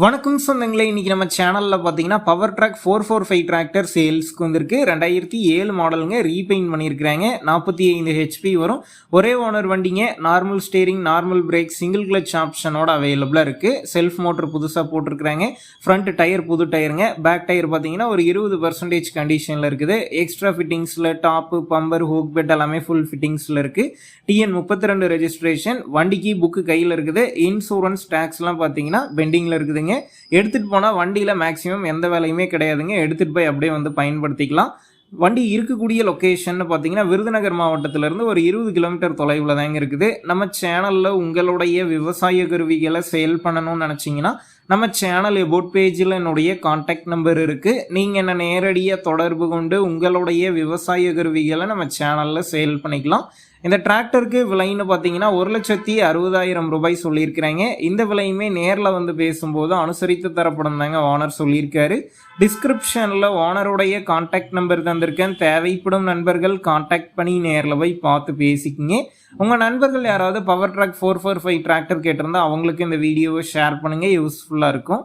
வணக்கம் சொந்தங்களே, இன்னைக்கு நம்ம சேனல்ல பாத்தீங்கன்னா பவர் ட்ராக் 445 டிராக்டர் சேல்ஸ்க்கு வந்திருக்கு. 2007 மாடலுங்க, ரீபெயிண்ட் பண்ணியிருக்கிறாங்க. 45 ஹெச்பி வரும். ஒரே ஓனர் வண்டிங்க. Normal steering, normal brake, single clutch ஆப்ஷனோட அவைலபிளா இருக்கு. செல்ஃப் மோட்டர் புதுசா போட்டிருக்கிறாங்க. ஃப்ரண்ட் டயர் புது டயருங்க. பேக் டயர் பாத்தீங்கன்னா ஒரு 20% கண்டிஷன்ல இருக்குது. எக்ஸ்ட்ரா ஃபிட்டிங்ஸ்ல டாப், பம்பர், ஹூக் பெட் எல்லாமே ஃபுல் ஃபிட்டிங்ஸ்ல இருக்கு. TN 32 registration. வண்டிக்கு புக்கு கையில் இருக்குது. இன்சூரன்ஸ் டாக்ஸ்லாம் பாத்தீங்கன்னா பெண்டிங்ல இருக்குது. எடுத்துட்டு போனா வண்டியில மேக்ஸிமம் எந்த வேலையுமே கிடையாதுங்க. எடுத்துட்டு போய் அப்படியே வந்து பயன்படுத்திக்கலாம். வண்டி இருக்கக்கூடிய லொகேஷன் பார்த்தீங்கன்னா விருதுநகர் மாவட்டத்திலிருந்து ஒரு 20 கிலோமீட்டர் தொலைவில் தாங்க இருக்குது. நம்ம சேனலில் உங்களுடைய விவசாய கருவிகளை சேல் பண்ணணும்னு நினச்சிங்கன்னா நம்ம சேனல் எபோட் பேஜில் என்னுடைய கான்டாக்ட் நம்பர் இருக்குது. நீங்கள் என்ன நேரடியாக தொடர்பு கொண்டு உங்களுடைய விவசாய கருவிகளை நம்ம சேனலில் சேல் பண்ணிக்கலாம். இந்த டிராக்டருக்கு விலைன்னு பார்த்தீங்கன்னா 1,60,000 ரூபாய் சொல்லியிருக்கிறாங்க. இந்த விலையுமே நேரில் வந்து பேசும்போது அனுசரித்து தரப்படும் தாங்க ஓனர் சொல்லியிருக்காரு. டிஸ்கிரிப்ஷனில் ஓனருடைய கான்டாக்ட் நம்பர் தந்திருக்கேன். தேவைப்படும் நண்பர்கள் கான்டாக்ட் பண்ணி நேரில் போய் பார்த்து பேசிக்கிங்க. உங்கள் நண்பர்கள் யாராவது பவர் ட்ராக் 445 டிராக்டர் கேட்டிருந்தா அவங்களுக்கு இந்த வீடியோவை ஷேர் பண்ணுங்கள், யூஸ்ஃபுல்லாக இருக்கும்.